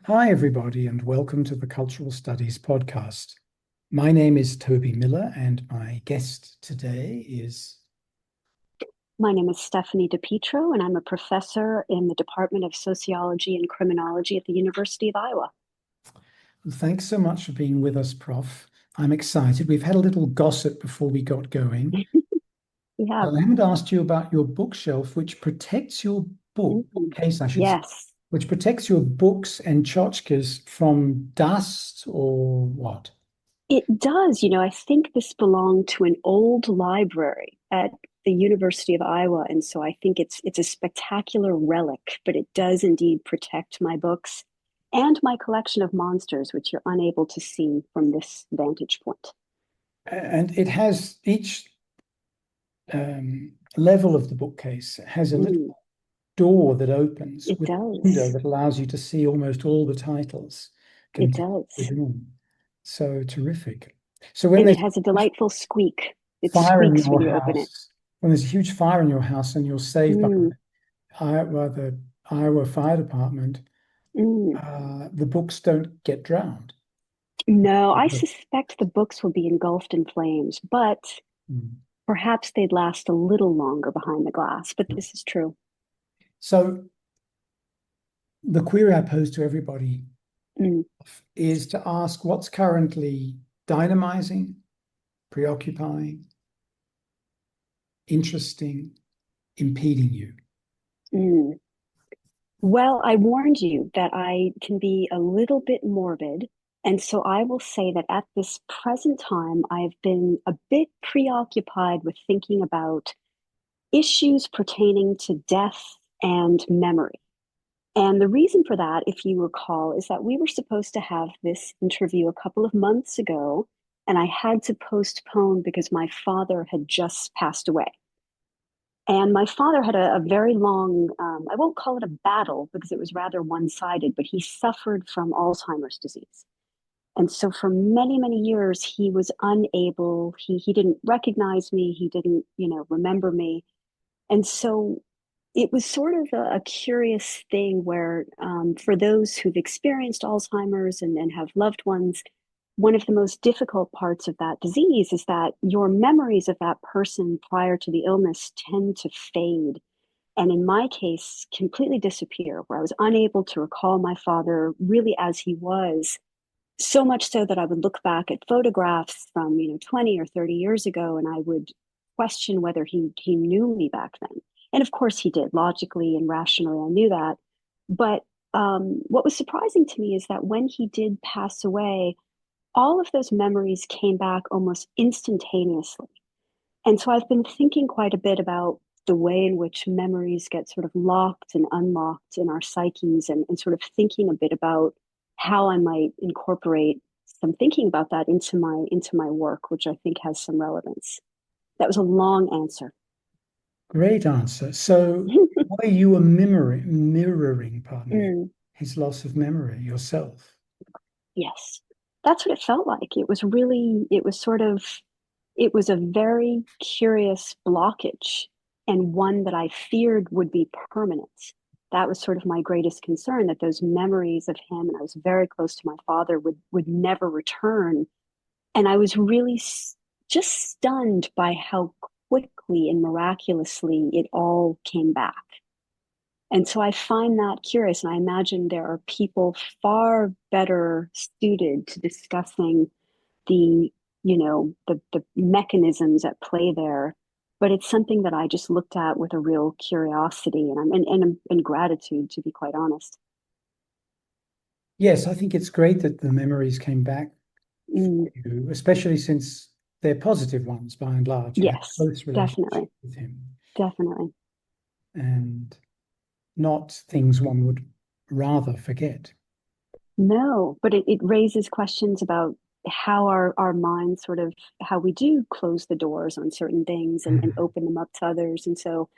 Hi, everybody, and welcome to the Cultural Studies podcast. My name is Toby Miller, and my guest today is. My name is Stephanie DiPietro, and I'm a professor in the Department of Sociology and Criminology at the University of Iowa. Thanks so much for being with us, Prof. I'm excited. We've had a little gossip before we got going. We have. I haven't asked you about your bookshelf, which protects your Mhm. bookcase, I should say, Yes, which protects your books and tchotchkes from dust or what? it does. I think this belonged to an old library at the University of Iowa, and so I think it's a spectacular relic, but it does indeed protect my books and my collection of monsters, which you're unable to see from this vantage point. And it has each level of the bookcase has a little Mm, door that opens it with a window does. that allows you to see almost all the titles It contained does. within. So terrific. So when And it there's has a delightful squeak. It fire in squeaks your when you open it. house, when there's a huge fire in your house and you're saved by Mm, The Iowa Fire Department, mm. the books don't get drowned. No, I suspect the books will be engulfed in flames, but Mm. perhaps they'd last a little longer behind the glass. But this is true. So the query I pose to everybody Mm, is to ask what's currently dynamizing, preoccupying, interesting, impeding you. mm. Well, I warned you that I can be a little bit morbid. And so I will say that at this present time, I've been a bit preoccupied with thinking about issues pertaining to death and memory. And the reason for that, if you recall, is that we were supposed to have this interview a couple of months ago, and I had to postpone because my father had just passed away. And my father had a very long, I won't call it a battle because it was rather one sided, but he suffered from Alzheimer's disease. And so for many, many years, he was unable, he didn't recognize me, he didn't, remember me. And so it was sort of a curious thing where, for those who've experienced Alzheimer's and have loved ones, one of the most difficult parts of that disease is that your memories of that person prior to the illness tend to fade. And in my case, completely disappear, where I was unable to recall my father really as he was. So much so that I would look back at photographs from, 20 or 30 years ago, and I would question whether he knew me back then. And of course he did, logically and rationally, I knew that. But what was surprising to me is that when he did pass away, all of those memories came back almost instantaneously. And so I've been thinking quite a bit about the way in which memories get sort of locked and unlocked in our psyches, and sort of thinking a bit about how I might incorporate some thinking about that into my work, which I think has some relevance. That was a long answer. Great answer. So, were you mirroring, pardon me, Mm, his loss of memory yourself? yes, that's what it felt like. It was a very curious blockage, and one that I feared would be permanent. That was sort of my greatest concern, that those memories of him, and I was very close to my father, would never return. And I was really just stunned by how quickly and miraculously it all came back. And so I find that curious. And I imagine there are people far better suited to discussing the the mechanisms at play there, but it's something that I just looked at with a real curiosity, and gratitude, to be quite honest. Yes, I think it's great that the memories came back Mm, for you, especially since they're positive ones by and large. You had a yes, close relationship definitely, with him definitely. and not things one would rather forget. No, but it raises questions about how our minds sort of, how we do close the doors on certain things, and Mm. open them up to others. And so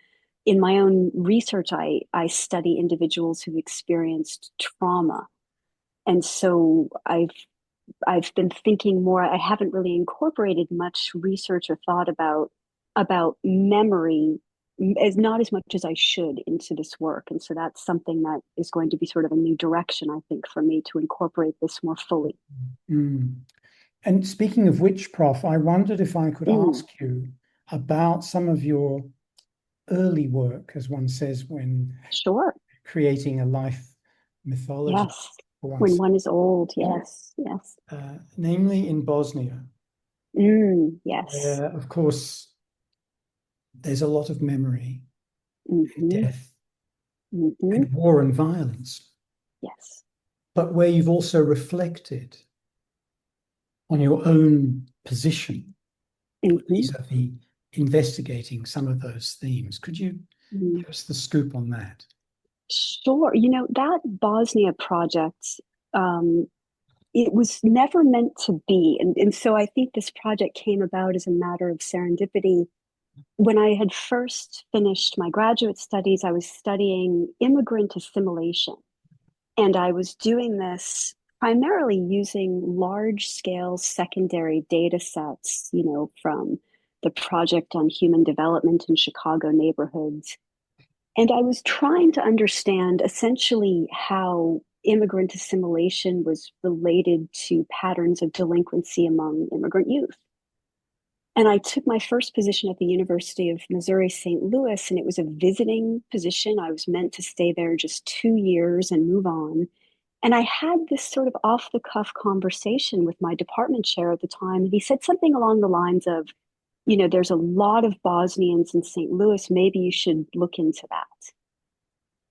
in my own research, I study individuals who've experienced trauma. And so I've been thinking more. I haven't really incorporated much research or thought about memory as not as much as I should into this work. And so that's something that is going to be sort of a new direction, I think, for me to incorporate this more fully. Mm. And speaking of which, Prof, I wondered if I could Mm, ask you about some of your early work, as one says, when sure. creating a life mythology, Yes. for When once, one is old. Yes. Yes. namely in Bosnia, Yes. where, of course, there's a lot of memory and Hmm. death Hmm. and war and violence, Yes. but where you've also reflected on your own position Hmm. vis-a-vis investigating some of those themes. Could you give us the scoop on that? Sure. That Bosnia project, um, it was never meant to be. And so I think this project came about as a matter of serendipity. When I had first finished my graduate studies, I was studying immigrant assimilation. And I was doing this primarily using large scale secondary data sets, from the Project on Human Development in Chicago neighborhoods. And I was trying to understand essentially how immigrant assimilation was related to patterns of delinquency among immigrant youth. And I took my first position at the University of Missouri St. Louis, and it was a visiting position. I was meant to stay there just 2 years and move on. And I had this sort of off the cuff conversation with my department chair at the time. And he said something along the lines of, there's a lot of Bosnians in St. Louis. Maybe you should look into that.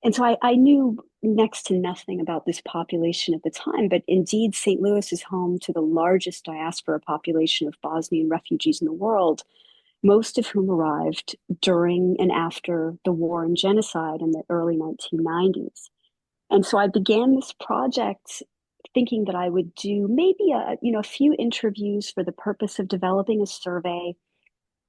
And so I knew next to nothing about this population at the time, but indeed, St. Louis is home to the largest diaspora population of Bosnian refugees in the world, most of whom arrived during and after the war and genocide in the early 1990s. And so I began this project thinking that I would do maybe a few interviews for the purpose of developing a survey.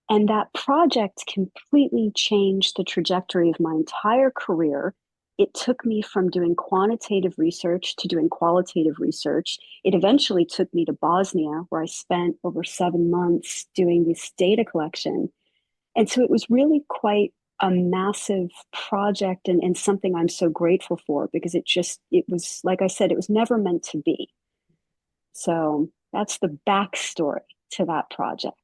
And that project completely changed the trajectory of my entire career. It took me from doing quantitative research to doing qualitative research. It eventually took me to Bosnia, where I spent over 7 months doing this data collection. And so it was really quite a massive project, and something I'm so grateful for, because it was, like I said, it was never meant to be. So that's the backstory to that project.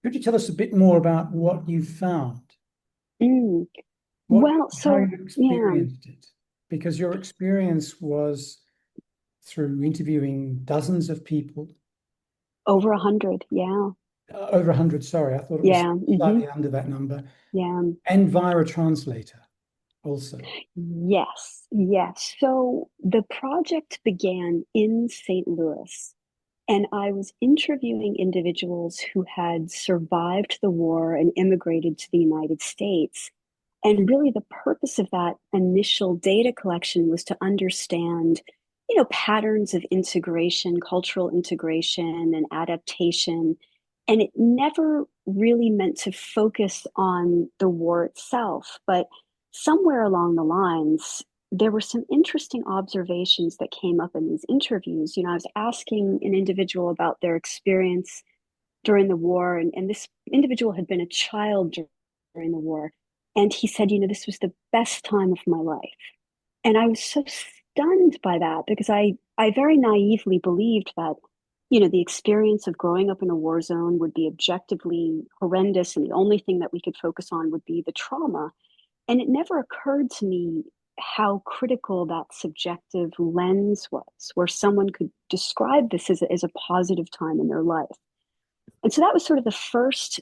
Could you tell us a bit more about what you found, Mm. what, Well, how so you yeah, experienced it? Because your experience was through interviewing dozens of people, over 100. Yeah. over 100, sorry, I thought it was Yeah. slightly under that number, Yeah. and via a translator also. Yes. Yes. So the project began in St. Louis. And I was interviewing individuals who had survived the war and immigrated to the United States. And really, the purpose of that initial data collection was to understand, patterns of integration, cultural integration, and adaptation. And it never really meant to focus on the war itself, but somewhere along the lines, there were some interesting observations that came up in these interviews. I was asking an individual about their experience during the war, and this individual had been a child during the war. And he said, this was the best time of my life. And I was so stunned by that, because I very naively believed that, the experience of growing up in a war zone would be objectively horrendous, and the only thing that we could focus on would be the trauma. And it never occurred to me how critical that subjective lens was, where someone could describe this as a positive time in their life. And so that was sort of the first,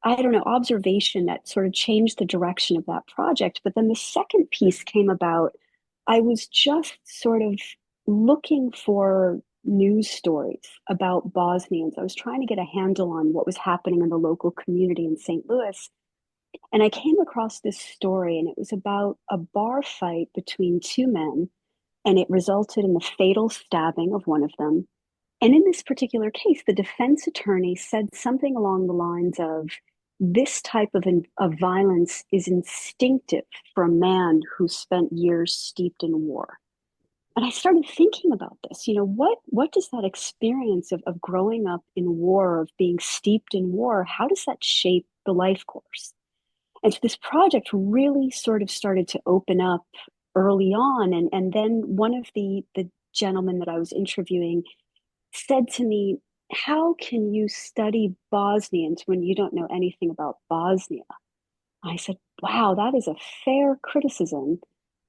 I don't know, observation that sort of changed the direction of that project. But then the second piece came about. I was just sort of looking for news stories about Bosnians. I was trying to get a handle on what was happening in the local community in St. Louis. And I came across this story, and it was about a bar fight between two men, and it resulted in the fatal stabbing of one of them. And in this particular case, the defense attorney said something along the lines of, this type of violence is instinctive for a man who spent years steeped in war. And I started thinking about this, what does that experience of growing up in war, of being steeped in war, how does that shape the life course? And so this project really sort of started to open up early on. And then one of the gentlemen that I was interviewing said to me, how can you study Bosnians when you don't know anything about Bosnia? I said, wow, that is a fair criticism.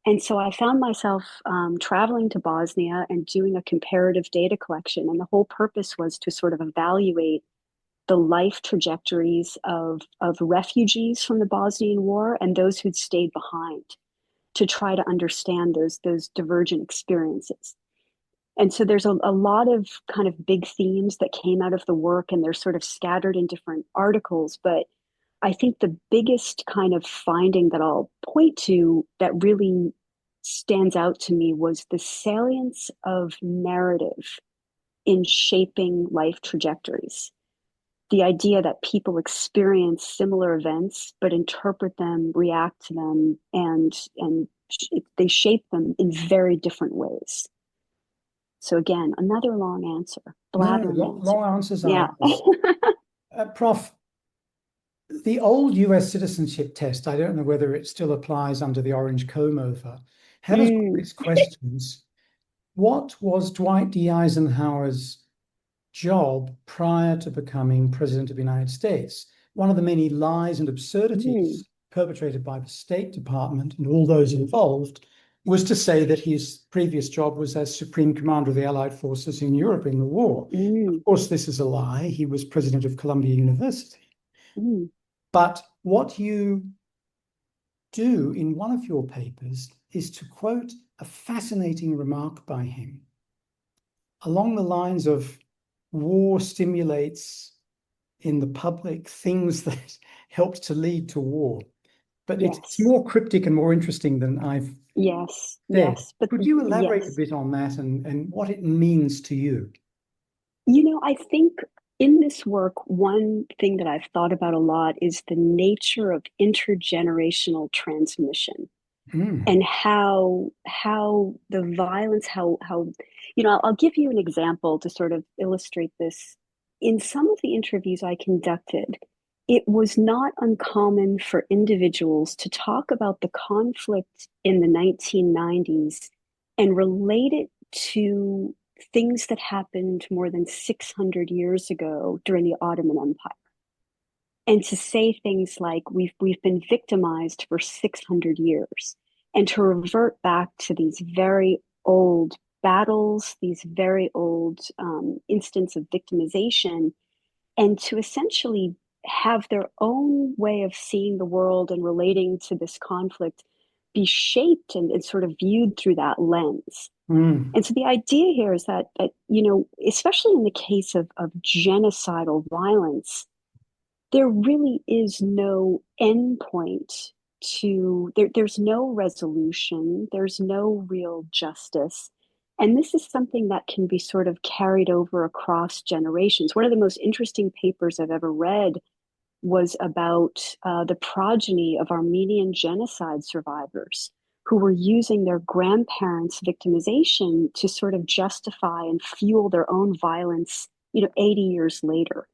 And so I found myself traveling to Bosnia and doing a comparative data collection. And the whole purpose was to sort of evaluate the life trajectories of refugees from the Bosnian War and those who'd stayed behind to try to understand those divergent experiences. And so there's a lot of kind of big themes that came out of the work, and they're sort of scattered in different articles. But I think the biggest kind of finding that I'll point to that really stands out to me was the salience of narrative in shaping life trajectories. The idea that people experience similar events but interpret them, react to them, and they shape them in very different ways. So again, another long answer, No, blathering answer. long answers are Yeah. nice. Prof, the old US citizenship test, I don't know whether it still applies under the Orange Comb-Over, had us Mm, these questions. What was Dwight D. Eisenhower's job prior to becoming president of the United States? One of the many lies and mm, absurdities perpetrated by the State Department and all those involved was to say that his previous job was as Supreme Commander of the Allied forces in Europe in the war. mm, Of course, this is a lie. He was president of Columbia University. mm. But what you do in one of your papers is to quote a fascinating remark by him along the lines of war stimulates in the public things that helped to lead to war. But it's Yes. more cryptic and more interesting than I've Yes. said. Yes. But Could you elaborate a yes. bit on that and what it means to you? I think in this work, one thing that I've thought about a lot is the nature of intergenerational transmission Mm. and how the violence, how I'll give you an example to sort of illustrate this. In some of the interviews I conducted, it was not uncommon for individuals to talk about the conflict in the 1990s and relate it to things that happened more than 600 years ago during the Ottoman Empire. And to say things like we've been victimized for 600 years, and to revert back to these very old battles, these very old instances of victimization, and to essentially have their own way of seeing the world and relating to this conflict be shaped and sort of viewed through that lens. Mm. And so the idea here is that especially in the case of genocidal violence, there really is no endpoint there's no resolution, there's no real justice. And this is something that can be sort of carried over across generations. One of the most interesting papers I've ever read was about the progeny of Armenian genocide survivors who were using their grandparents' victimization to sort of justify and fuel their own violence, 80 years later.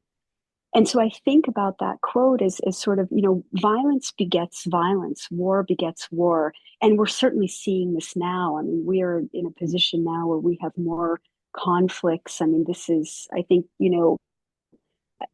And so I think about that quote as sort of, violence begets violence, war begets war. And we're certainly seeing this now. I mean, we are in a position now where we have more conflicts. I mean, this is, I think,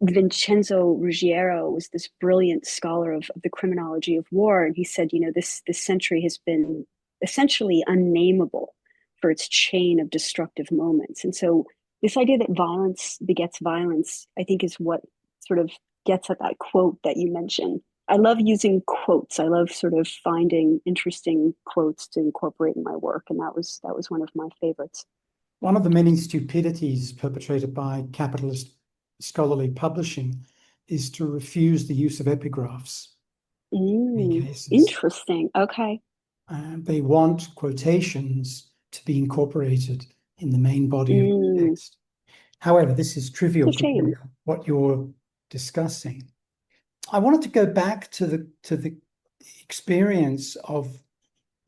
Vincenzo Ruggiero was this brilliant scholar of the criminology of war. And he said, this century has been essentially unnameable for its chain of destructive moments. And so this idea that violence begets violence, I think, is what sort of gets at that quote that you mentioned. I love using quotes. I love sort of finding interesting quotes to incorporate in my work. And that was one of my favorites. One of the many stupidities perpetrated by capitalist scholarly publishing is to refuse the use of epigraphs in many cases. Interesting. Okay. They want quotations to be incorporated in the main body of the Mm, text. However, this is trivial it's a shame. to what you're discussing. I wanted to go back to the experience of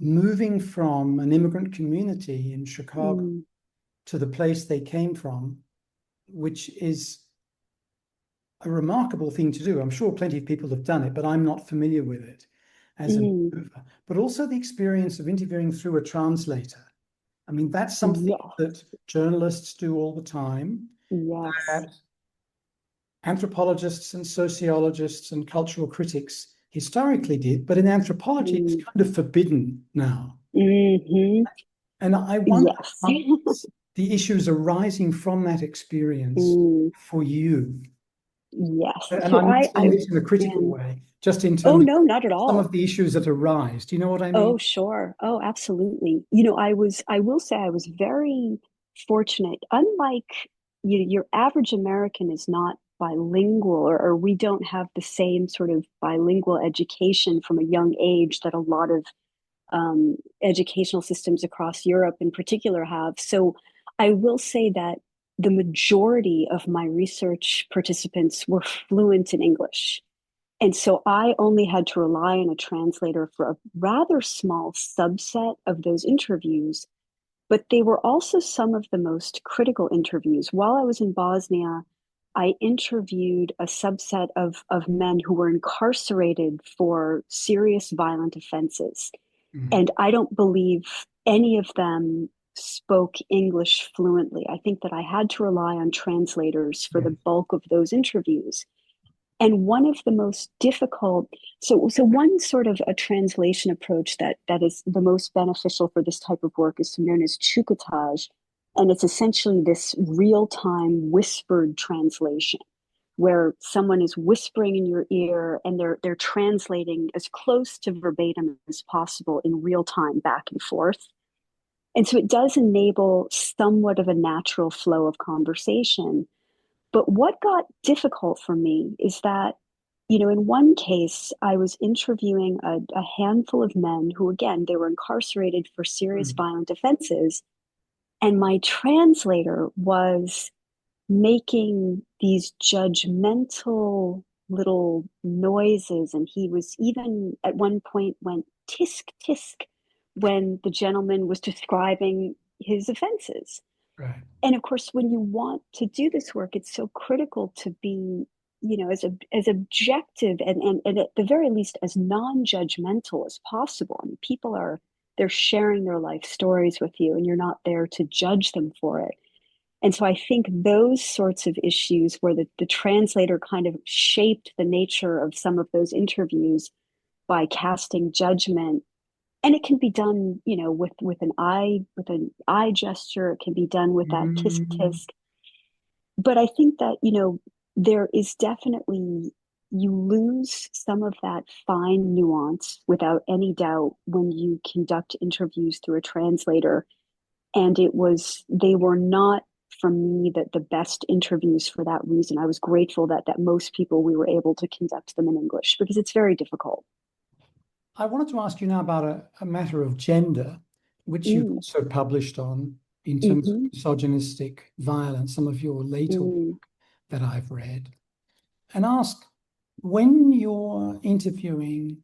moving from an immigrant community in Chicago mm, to the place they came from, which is a remarkable thing to do. I'm sure plenty of people have done it, but I'm not familiar with it as a mm. mover. But also the experience of interviewing through a translator. I mean, that's something Yes, that journalists do all the time, yes. that anthropologists and sociologists and cultural critics historically did, but in anthropology, it's Mm, kind of forbidden now. hmm. And I wonder Yes. about the issues arising from that experience Mm, for you. yes. And So I'm not saying I, this in a critical um, way, just in oh terms no, of not at some all. of the issues that arise. Do you know what I mean? Oh, sure. Oh, absolutely. I will say I was very fortunate. Unlike your average American is not bilingual, or we don't have the same sort of bilingual education from a young age that a lot of educational systems across Europe in particular have. So I will say that the majority of my research participants were fluent in English. And so I only had to rely on a translator for a rather small subset of those interviews, but they were also some of the most critical interviews. While I was in Bosnia, I interviewed a subset of men who were incarcerated for serious violent offenses. Mhm. And I don't believe any of them spoke English fluently. I think that I had to rely on translators for the Yes. bulk of those interviews. And one of the most difficult, so one sort of a translation approach that is the most beneficial for this type of work is known as chukotage. And it's essentially this real-time whispered translation where someone is whispering in your ear and they're translating as close to verbatim as possible in real time back and forth. And so it does enable somewhat of a natural flow of conversation. But what got difficult for me is that, in one case, I was interviewing a handful of men who, again, they were incarcerated for serious Mm. violent offenses. And my translator was making these judgmental little noises. And he was even at one point went tisk tisk when the gentleman was describing his offenses. Right. And of course, when you want to do this work, it's so critical to be, as objective and at the very least as non-judgmental as possible. I mean, they're sharing their life stories with you, and you're not there to judge them for it. And so I think those sorts of issues where the translator kind of shaped the nature of some of those interviews by casting judgment. And it can be done, with an eye gesture. It can be done with that tisk Mm. tisk. But I think that, there is definitely you lose some of that fine nuance without any doubt when you conduct interviews through a translator. And they were not for me the best interviews for that reason. I was grateful that most people we were able to conduct them in English because it's very difficult. I wanted to ask you now about a matter of gender, which you've Mm, also published on in terms of hmm misogynistic violence, some of your later mm, work that I've read, and ask when you're interviewing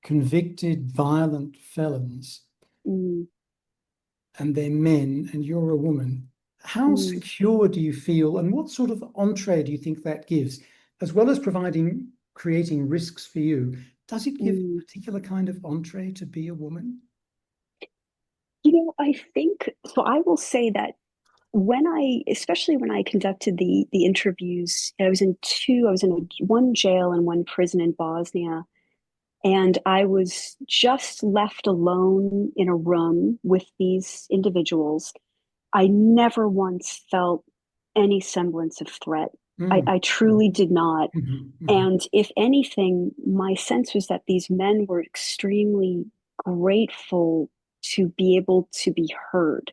convicted violent felons mm, and they're men and you're a woman, how mm, secure do you feel and what sort of entree do you think that gives, as well as creating risks for you? Does it give a mm. particular kind of entree to be a woman? I think so. I will say that especially when I conducted the interviews, I was in one jail and one prison in Bosnia, and I was just left alone in a room with these individuals. I never once felt any semblance of threat. Mm. I truly did not. Mhm, mhm. And if anything, my sense was that these men were extremely grateful to be able to be heard.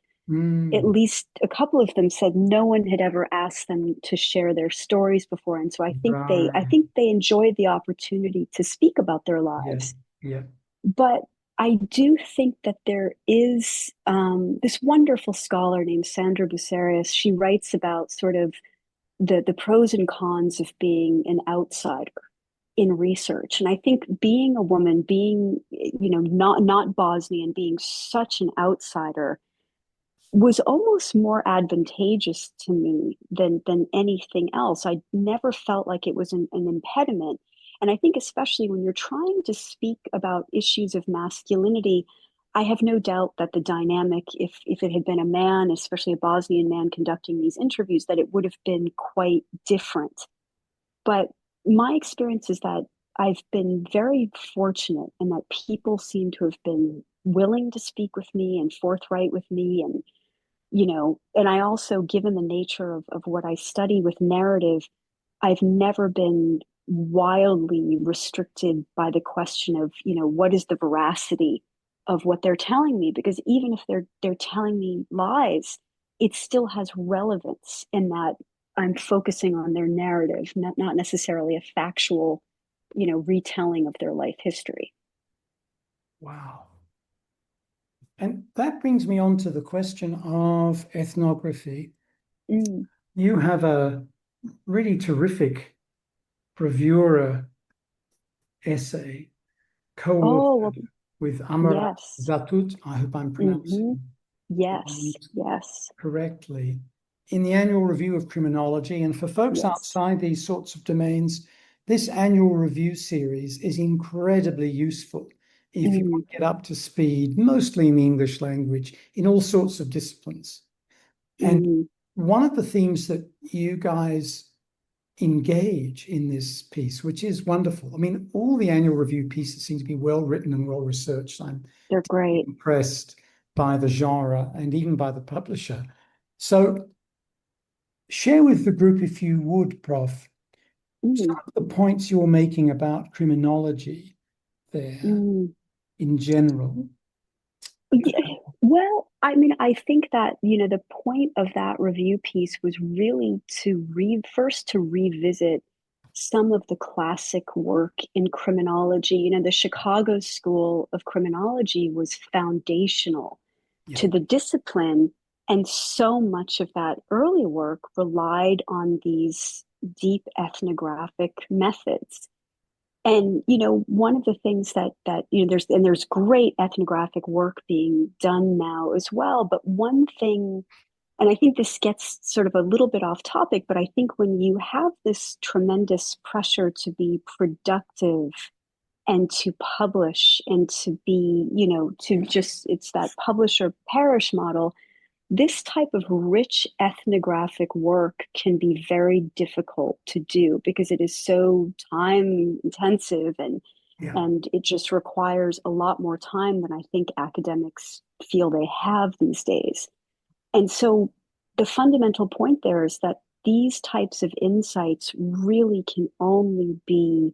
At Mm. least a couple of them said no one had ever asked them to share their stories before. And so I Right. think they enjoyed the opportunity to speak about their Yeah. lives. Yeah. But I do think that there is this wonderful scholar named Sandra Bucerius. She writes about sort of the pros and cons of being an outsider. in research. And I think being a woman, being, not Bosnian, being such an outsider was almost more advantageous to me than anything else. I never felt like it was an impediment. And I think especially when you're trying to speak about issues of masculinity, I have no doubt that the dynamic, if it had been a man, especially a Bosnian man conducting these interviews, that it would have been quite different. But my experience is that I've been very fortunate in that people seem to have been willing to speak with me and forthright with me. And I also, given the nature of what I study with narrative, I've never been wildly restricted by the question of, what is the veracity of what they're telling me? Because even if they're telling me lies, it still has relevance in that I'm focusing on their narrative, not necessarily a factual, retelling of their life history. Wow. And that brings me on to the question of ethnography. Mm. You have a really terrific bravura essay Oh, well, co-authored with Amara yes. Zatut. I hope I'm Hmm. pronouncing the Yes, names yes, correctly, in the annual review of criminology. And for folks yes. outside these sorts of domains, this annual review series is incredibly useful if you Mm, want to get up to speed, mostly in the English language, in all sorts of disciplines. And mm, one of the themes that you guys engage in this piece, which is wonderful. I mean, all the annual review pieces seem to be well written and well researched. I'm they're great. impressed by the genre and even by the publisher. So share with the group, if you would, Prof, some Mm, of the points you're making about criminology there mm. in general. Yeah, well, I mean, I think that, the point of that review piece was really to first to revisit some of the classic work in criminology. The Chicago School of Criminology was foundational Yeah, to the discipline, and so much of that early work relied on these deep ethnographic methods. And one of the things that there's great ethnographic work being done now as well. But one thing, and I think this gets sort of a little bit off topic, but I think when you have this tremendous pressure to be productive and to publish and to be, to just, it's that publish or perish model. This type of rich ethnographic work can be very difficult to do because it is so time intensive, yeah. and it just requires a lot more time than I think academics feel they have these days. And so the fundamental point there is that these types of insights really can only be,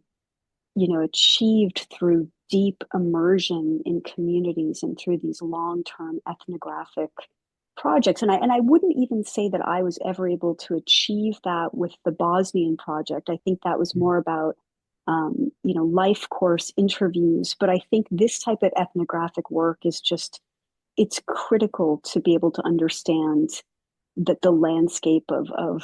achieved through deep immersion in communities and through these long-term ethnographic projects. And I wouldn't even say that I was ever able to achieve that with the Bosnian project. I think that was more about life course interviews. But I think this type of ethnographic work is just, it's critical to be able to understand that the landscape of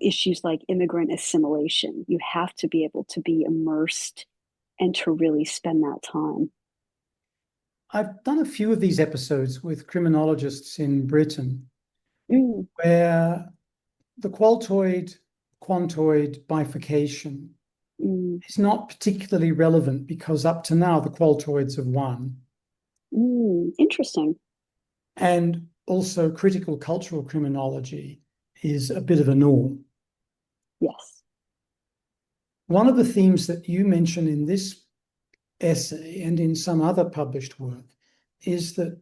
issues like immigrant assimilation. You have to be able to be immersed and to really spend that time. I've done a few of these episodes with criminologists in Britain Mm, where the qualtoid quantoid bifurcation mm, is not particularly relevant because up to now the qualtoids have won. interesting. And also critical cultural criminology is a bit of a norm. Yes. One of the themes that you mention in this essay and in some other published work is that,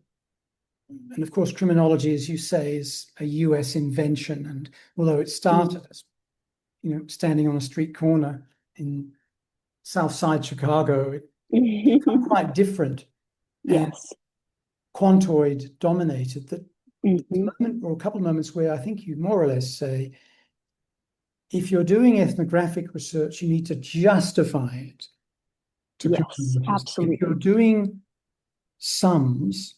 and of course, criminology, as you say, is a US invention. And although it Mm. started as, standing on a street corner in South Side Chicago, it's become quite different and Yes. quantoid dominated. That Hmm. moment or a couple of moments where I think you more or less say, if you're doing ethnographic research, you need to justify it to Yes, criminologists. If you're absolutely. doing sums,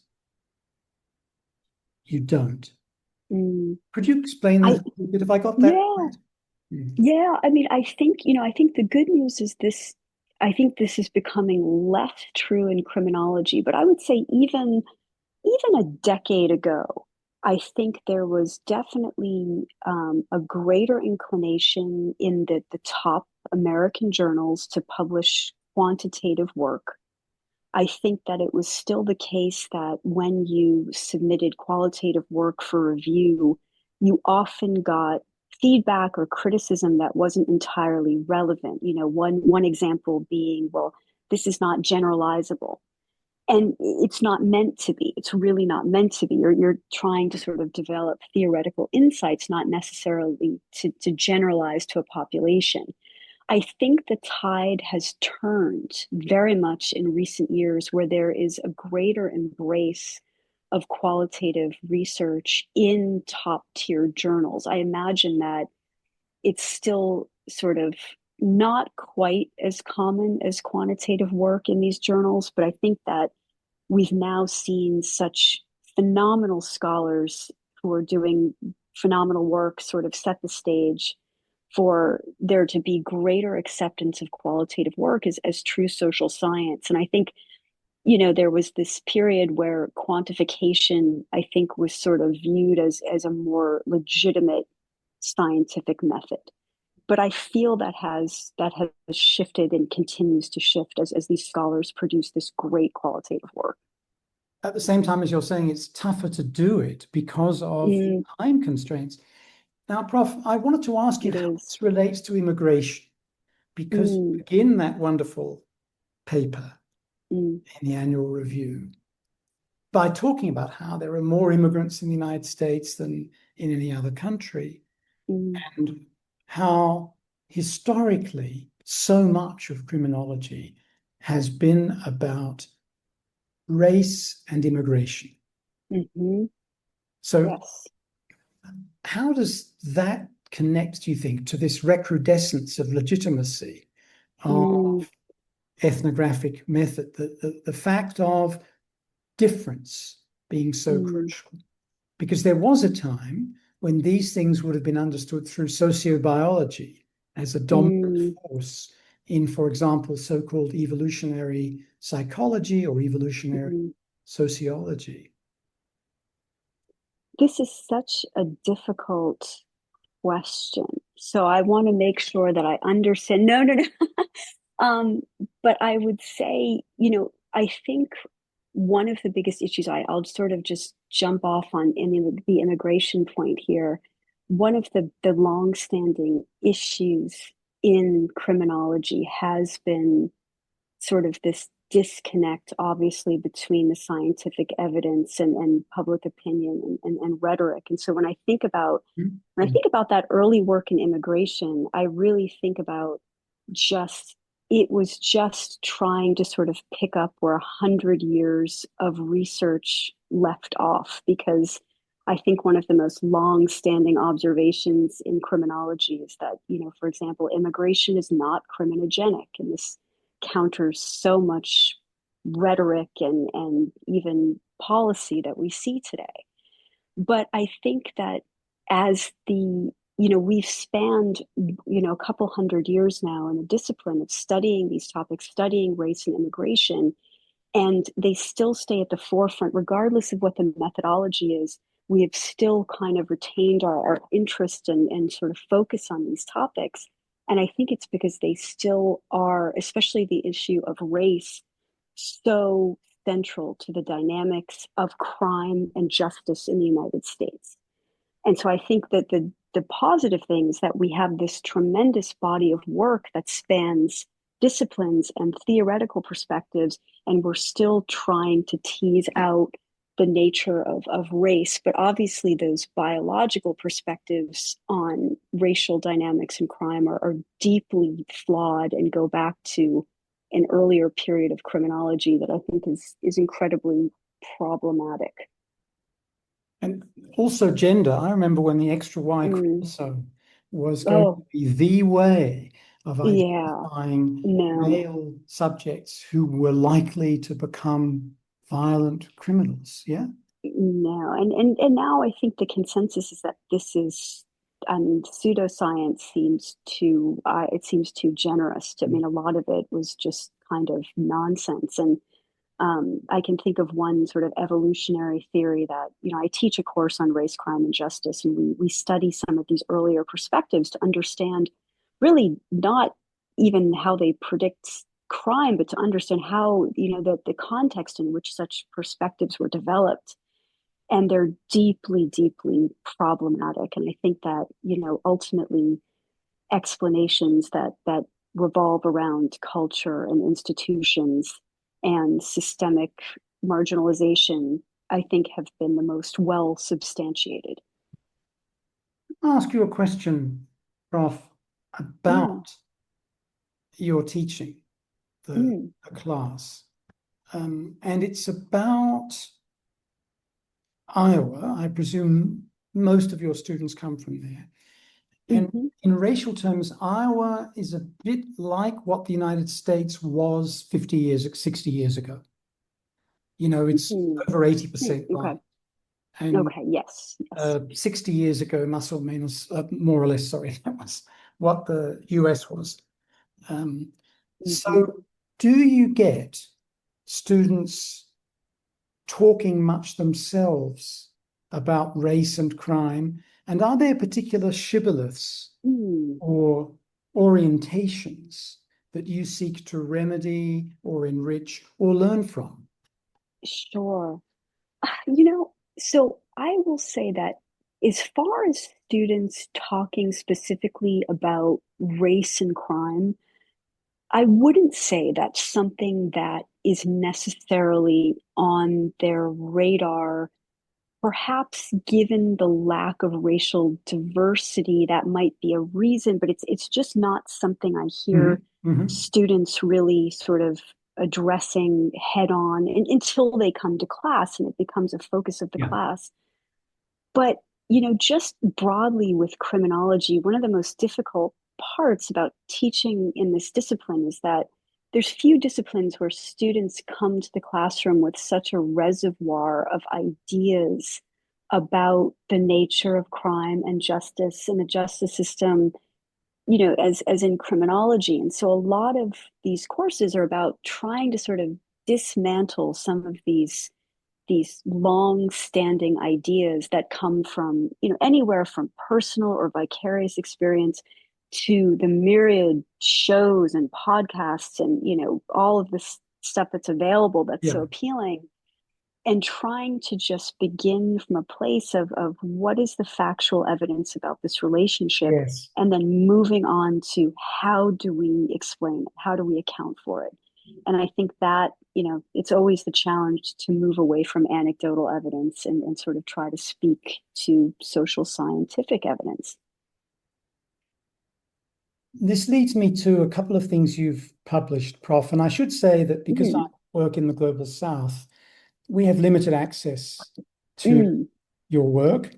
you don't. Mm. Could you explain I that a bit? Have I got that Yeah, right? Mm. yeah. I mean, I think the good news is this. I think this is becoming less true in criminology, but I would say even a decade ago, I think there was definitely a greater inclination in the top American journals to publish quantitative work. I think that it was still the case that when you submitted qualitative work for review, you often got feedback or criticism that wasn't entirely relevant. You know, one example being, well, this is not generalizable. And it's not meant to be. It's really not meant to be. You're trying to sort of develop theoretical insights, not necessarily to generalize to a population. I think the tide has turned very much in recent years where there is a greater embrace of qualitative research in top tier journals. I imagine that it's still sort of not quite as common as quantitative work in these journals, but I think that we've now seen such phenomenal scholars who are doing phenomenal work sort of set the stage for there to be greater acceptance of qualitative work as true social science. And I think, you know, there was this period where quantification, I think, was sort of viewed as a more legitimate scientific method. But I feel that has shifted and continues to shift as these scholars produce this great qualitative work. At the same time as you're saying it's tougher to do it because of the Mm, time constraints. Now, Prof, I wanted to ask you it how is. this relates to immigration, because you Mm, begin that wonderful paper mm, in the annual review by talking about how there are more immigrants in the United States than in any other country, mm, and how historically so much of criminology has been about race and immigration. mhm. So, Yes. how does that connect, do you think, to this recrudescence of legitimacy Mm, of ethnographic method, the fact of difference being so mm, crucial? Because there was a time when these things would have been understood through sociobiology as a dominant mm, force in, for example, so-called evolutionary psychology or evolutionary mm. sociology. This is such a difficult question. So I want to make sure that I understand. No, no, no. Um, but I would say, you know, I think one of the biggest issues, I'll sort of just jump off on the immigration point here. One of the longstanding issues in criminology has been sort of this disconnect, obviously, between the scientific evidence and public opinion and rhetoric. And so when I think about that early work in immigration, I really think about just it was just trying to sort of pick up where 100 years of research left off, because I think one of the most long-standing observations in criminology is that, you know, for example, immigration is not criminogenic, and this counters so much rhetoric and even policy that we see today. But I think that as we've spanned, you know, a couple 100 years now in the discipline of studying these topics, studying race and immigration, and they still stay at the forefront, regardless of what the methodology is. We have still kind of retained our interest and sort of focus on these topics. And I think it's because they still are, especially the issue of race, so central to the dynamics of crime and justice in the United States. And so I think that the positive thing is that we have this tremendous body of work that spans disciplines and theoretical perspectives, and we're still trying to tease out the nature of race. But obviously, those biological perspectives on racial dynamics and crime are deeply flawed and go back to an earlier period of criminology that I think is incredibly problematic. And also gender. I remember when the extra Y Mm. chromosome was going to Oh, be the way of yeah. identifying No, male subjects who were likely to become violent criminals. Yeah. no. And now I think the consensus is that I mean, pseudoscience seems too, it seems too generous. I mean, a lot of it was just kind of nonsense. And I can think of one sort of evolutionary theory that, I teach a course on race, crime, and justice, and we study some of these earlier perspectives to understand really not even how they predict crime, but to understand how, the context in which such perspectives were developed. And they're deeply, deeply problematic. And I think that, ultimately explanations that revolve around culture and institutions and systemic marginalization, I think have been the most well substantiated. I'll ask you a question, Prof, Mm, about your teaching, the, mm, the class. And it's about Iowa. I presume most of your students come from there. And mhm, in racial terms, Iowa is a bit like what the United States was 50 years, 60 years ago. It's mhm, over 80% okay. white. And Okay. Yes. Yes. 60 years ago, more or less, sorry, that was what the US was. Um, Hmm. so do you get students talking much themselves about race and crime? And are there particular shibboleths Mm, or orientations that you seek to remedy or enrich or learn from? sure. So I will say that as far as students talking specifically about race and crime, I wouldn't say that's something that is necessarily on their radar. Perhaps given the lack of racial diversity, that might be a reason, but it's just not something I hear Mhm, mhm. students really sort of addressing head on until they come to class and it becomes a focus of the Yeah. class. But, just broadly with criminology, one of the most difficult parts about teaching in this discipline is that there's few disciplines where students come to the classroom with such a reservoir of ideas about the nature of crime and justice and the justice system, as in criminology. And so a lot of these courses are about trying to sort of dismantle some of these long-standing ideas that come from, anywhere from personal or vicarious experience to the myriad shows and podcasts and, all of this stuff that's available that's Yeah. so appealing, and trying to just begin from a place of what is the factual evidence about this relationship, Yes. and then moving on to how do we explain it? How do we account for it? And I think that, it's always the challenge to move away from anecdotal evidence and sort of try to speak to social scientific evidence. This leads me to a couple of things you've published, Prof. And I should say that because I Mm, work in the Global South, we have limited access to mm, your work.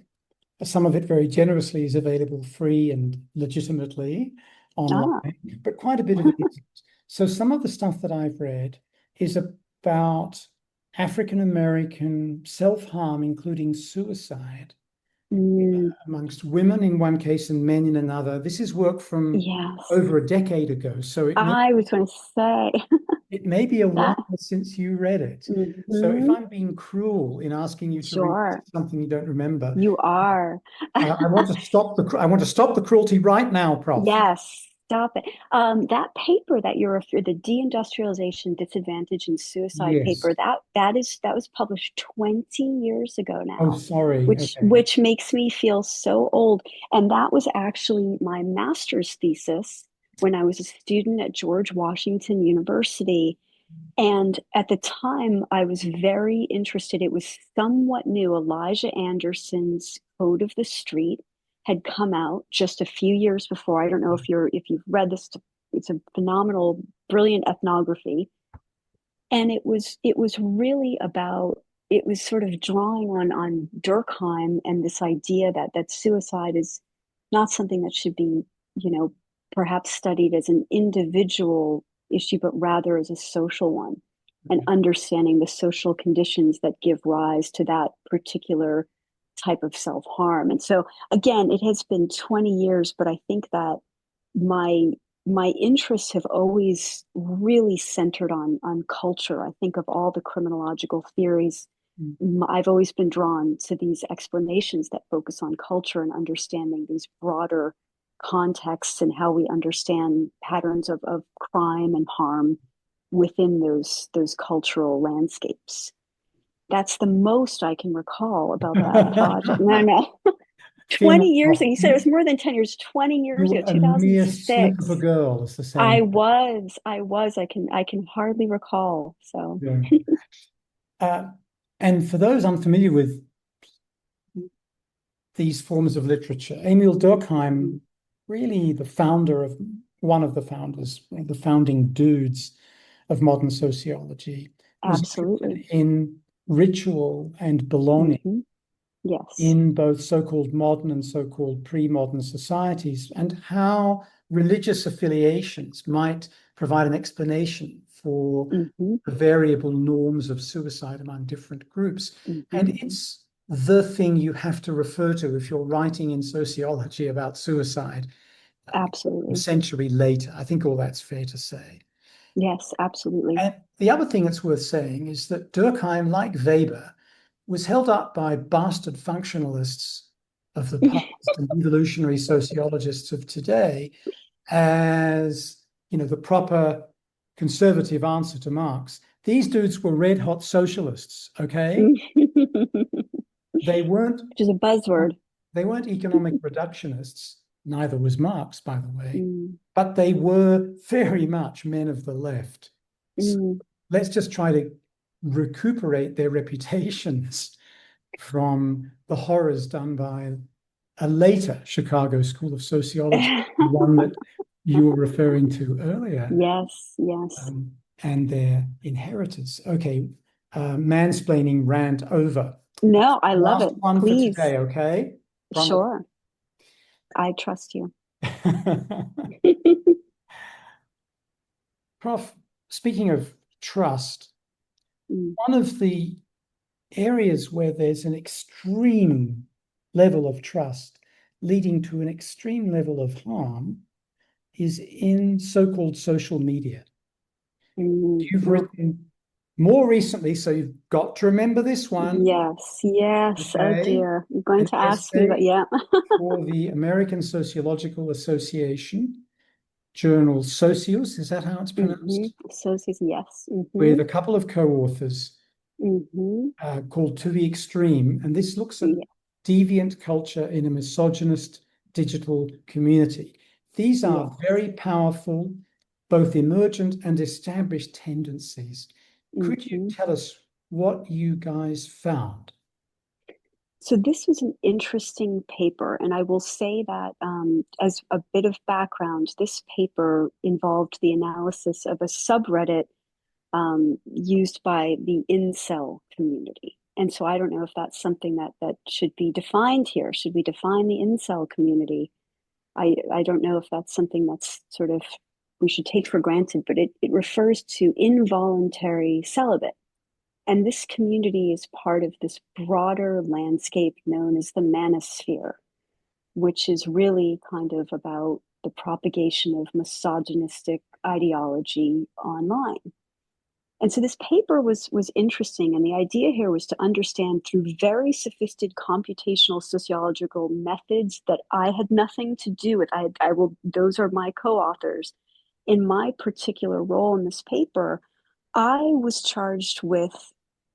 Some of it very generously is available free and legitimately ah, online, but quite a bit of it isn't. So some of the stuff that I've read is about African American self-harm, including suicide, mm, amongst women in one case and men in another. This is work from yes. over a decade ago, so I was going to say it may be a that. while since you read it. So if Mhm. I'm being cruel in asking you to read Sure, something you don't remember, you are. I want to stop the cruelty right now, Prof. Yes, stop it. That paper that you're referring, the deindustrialization, disadvantage, and suicide Yes. paper, that was published 20 years ago Oh, now, sorry. which Okay. which makes me feel so old. And that was actually my master's thesis when I was a student at George Washington University. And at the time, I was very interested. It was somewhat new. Elijah Anderson's Code of the Street had come out just a few years before. I don't know if you've read this. It's a phenomenal, brilliant ethnography. And it was really about, it was sort of drawing on Durkheim and this idea that suicide is not something that should be, you know, perhaps studied as an individual issue, but rather as a social one, and understanding the social conditions that give rise to that particular type of self-harm. And so again, it has been 20 years, but I think that my my interests have always really centered on culture. I think of all the criminological theories, Mm. I've always been drawn to these explanations that focus on culture and understanding these broader contexts and how we understand patterns of crime and harm within those cultural landscapes. That's the most I can recall about that project. No, no. Kim, 20 years ago. You said it was more than 10 years, 20 you years ago, were a mere slip of a 2006. girl, as the I saying. was, I was, I can hardly recall. So, Yeah. Uh, and for those unfamiliar with these forms of literature, Emil Durkheim, really the founder of one of the founders, the founding dudes of modern sociology, was interested absolutely. in ritual and belonging Hmm. Yes. in both so-called modern and so-called pre-modern societies, and how religious affiliations might provide an explanation for Hmm. the variable norms of suicide among different groups. Hmm. And it's the thing you have to refer to if you're writing in sociology about suicide a Absolutely. century later. I think all that's fair to say. Yes, absolutely. And the other thing that's worth saying is that Durkheim, like Weber, was held up by bastard functionalists of the past and evolutionary sociologists of today as, the proper conservative answer to Marx. These dudes were red hot socialists, okay? Which They weren't is a buzzword. they weren't economic reductionists, neither was Marx, by the way, Mm, but they were very much men of the left. So mm. let's just try to recuperate their reputations from the horrors done by a later Chicago School of Sociology, one that you were referring to earlier, Yes, yes. and their inheritors. Okay, mansplaining rant over. No, I love Last it. one for Please. today, okay? Promise. Sure. I trust you. Prof, speaking of trust, Mm, one of the areas where there's an extreme level of trust leading to an extreme level of harm is in so-called social media. You've mm. written more recently, so you've got to remember this one, Yes, yes. Oh okay? dear. You're going An to ask me, but essay yeah. for the American Sociological Association journal Socios, is that how it's Hmm. pronounced? Associates, yes. With Hmm. a couple of co-authors Hmm. called To the Extreme. And this looks at Yeah, deviant culture in a misogynist digital community. These are yes. very powerful, both emergent and established tendencies. Could you Hmm. tell us what you guys found? So this was an interesting paper, and I will say that as a bit of background, this paper involved the analysis of a subreddit used by the incel community. And so I don't know if that's something that should be defined here. Should we define the incel community? I don't know if that's something that's sort of we should take for granted, but it refers to involuntary celibate. And this community is part of this broader landscape known as the manosphere, which is really kind of about the propagation of misogynistic ideology online. And so this paper was interesting, and the idea here was to understand through very sophisticated computational sociological methods that I had nothing to do with. I will; those are my co-authors. In my particular role in this paper, I was charged with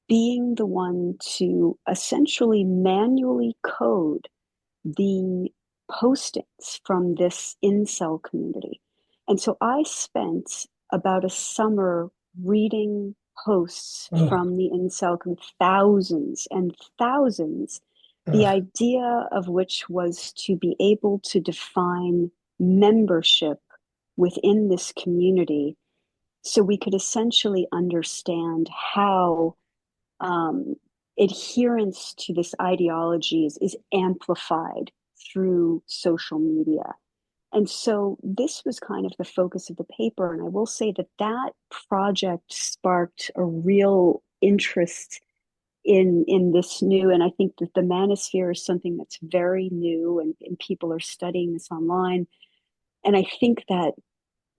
being the one to essentially manually code the postings from this incel community. And so I spent about a summer reading posts Ugh, from the incel community, thousands and thousands, the ugh, idea of which was to be able to define membership within this community so we could essentially understand how um, adherence to this ideology is amplified through social media. And so this was kind of the focus of the paper. And I will say that that project sparked a real interest in this new, and I think that the manosphere is something that's very new, and people are studying this online. And I think that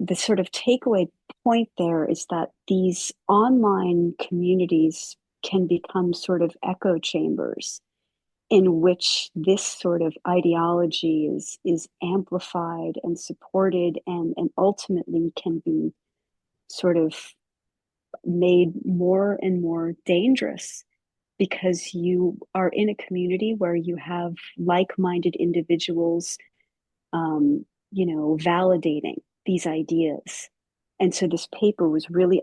the sort of takeaway point there is that these online communities can become sort of echo chambers in which this sort of ideology is amplified and supported, and ultimately can be sort of made more and more dangerous because you are in a community where you have like-minded individuals, validating these ideas. And so this paper was really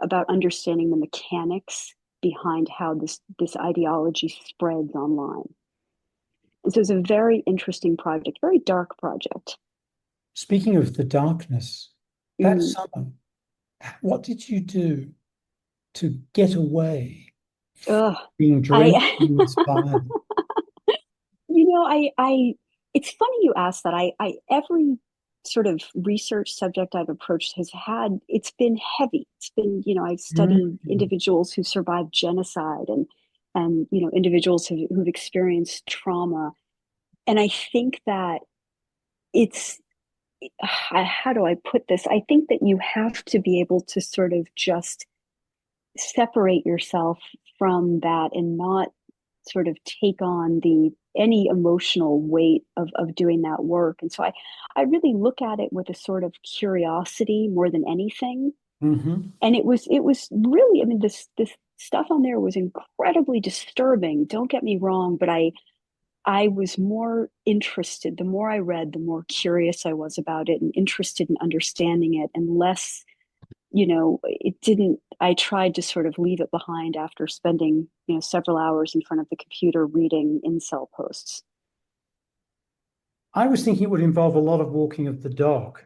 about understanding the mechanics behind how this ideology spreads online. And so it's a very interesting project, very dark project. Speaking of the darkness, that Mm. summer, what did you do to get away from Ugh. being drenched I in this fire? I it's funny you ask that. I every sort of research subject I've approached has had, it's been heavy. It's been, I've studied Mm. individuals who survived genocide, and individuals who've experienced trauma. And I think that it's, how do I put this? I think that you have to be able to sort of just separate yourself from that and not sort of take on the any emotional weight of doing that work. And so I really look at it with a sort of curiosity more than anything. Hmm. And it was really, I mean, this stuff on there was incredibly disturbing. Don't get me wrong, but I was more interested. The more I read, the more curious I was about it and interested in understanding it, and less, it didn't, I tried to sort of leave it behind after spending, several hours in front of the computer reading incel posts. I was thinking it would involve a lot of walking of the dog.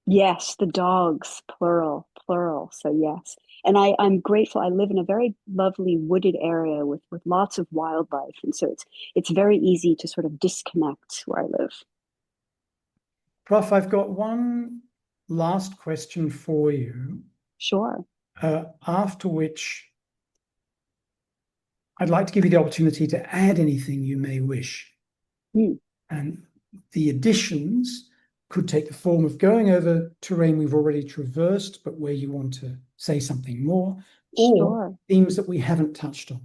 Yes, the dogs, plural, plural. So yes. And I'm grateful. I live in a very lovely wooded area with lots of wildlife. And so it's very easy to sort of disconnect where I live. Prof, I've got one last question for you, Sure. after which I'd like to give you the opportunity to add anything you may wish. Hmm. And the additions could take the form of going over terrain we've already traversed, but where you want to say something more, or Sure. themes that we haven't touched on.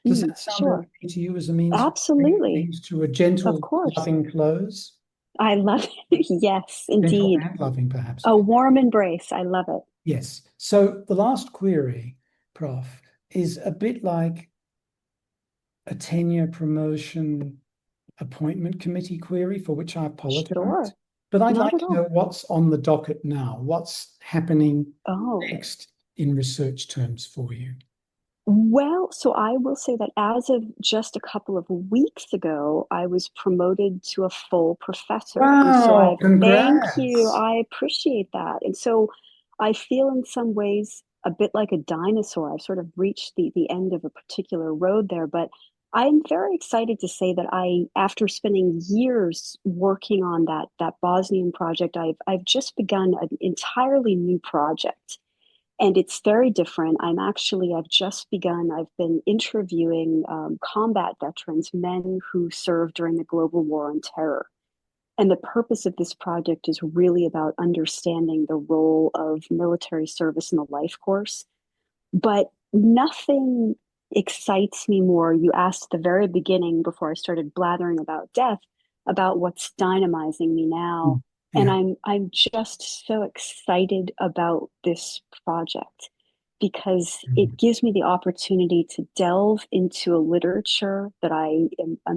Does Hmm. that sound Sure. okay to you as a means of bringing Absolutely. things to a Of gentle, course. loving close? I love it. Yes, Gentle indeed. and loving, perhaps. A warm embrace. I love it. Yes. So the last query, Prof, is a bit like a tenure promotion appointment committee query, for which I apologize. Sure. But I'd Not like at to know all. what's on the docket now, what's happening Oh. next in research terms for you. Well, so I will say that as of just a couple of weeks ago, I was promoted to a full professor. And so Wow, I thank you. congrats. I appreciate that. And so I feel in some ways a bit like a dinosaur. I've sort of reached the end of a particular road there, but I'm very excited to say that after spending years working on that Bosnian project, I've just begun an entirely new project, and it's very different. I've just begun, I've been interviewing combat veterans, men who served during the global war on terror. And the purpose of this project is really about understanding the role of military service in the life course. But nothing excites me more. You asked at the very beginning, before I started blathering about death, about what's dynamizing me now. And Yeah. I'm just so excited about this project because it gives me the opportunity to delve into a literature that I'm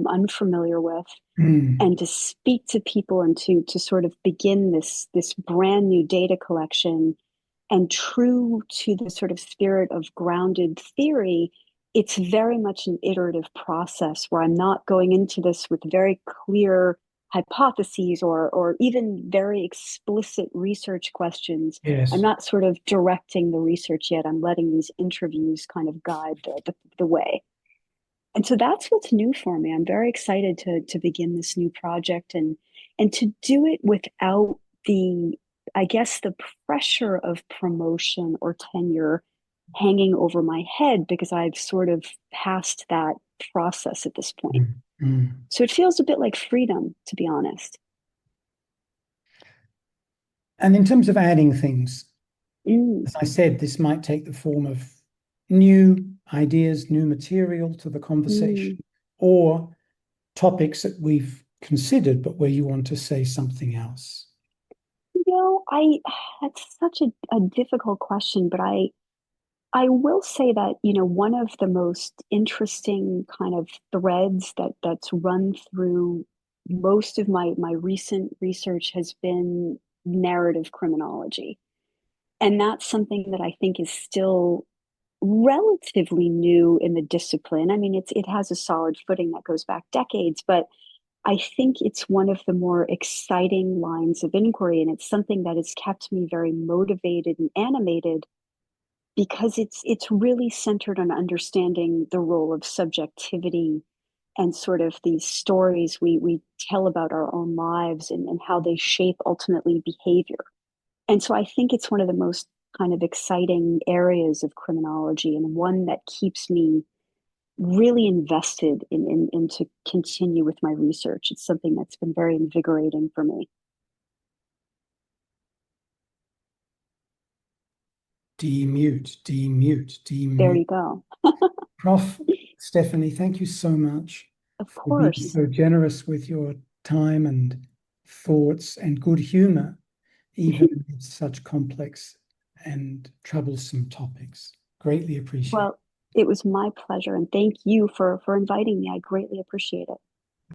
unfamiliar with, Mm. and to speak to people, and to sort of begin this brand new data collection. And true to the sort of spirit of grounded theory, it's very much an iterative process where I'm not going into this with very clear hypotheses, or even very explicit research questions. I'm Yes. not sort of directing the research yet. I'm letting these interviews kind of guide the way. And so that's what's new for me. I'm very excited to begin this new project, and to do it without the, I guess, the pressure of promotion or tenure, hanging over my head because I've sort of passed that process at this point. Mm, mm. So it feels a bit like freedom, to be honest. And in terms of adding things, Mm, as I said, this might take the form of new ideas, new material to the mm. conversation, or topics that we've considered, but where you want to say something else. I that's such a difficult question, but I will say that, one of the most interesting kind of threads that's run through most of my recent research has been narrative criminology. And that's something that I think is still relatively new in the discipline. I mean, it has a solid footing that goes back decades, but I think it's one of the more exciting lines of inquiry, and it's something that has kept me very motivated and animated because it's really centered on understanding the role of subjectivity and sort of these stories we tell about our own lives and how they shape ultimately behavior. And so I think it's one of the most kind of exciting areas of criminology and one that keeps me really invested in to continue with my research. It's something that's been very invigorating for me. Demute, demute, There demute. you go. Prof. Stephanie, thank you so much Of for being course. so generous with your time and thoughts and good humor, even with such complex and troublesome topics. Greatly appreciate. Well, it was my pleasure, and thank you for inviting me. I greatly appreciate it.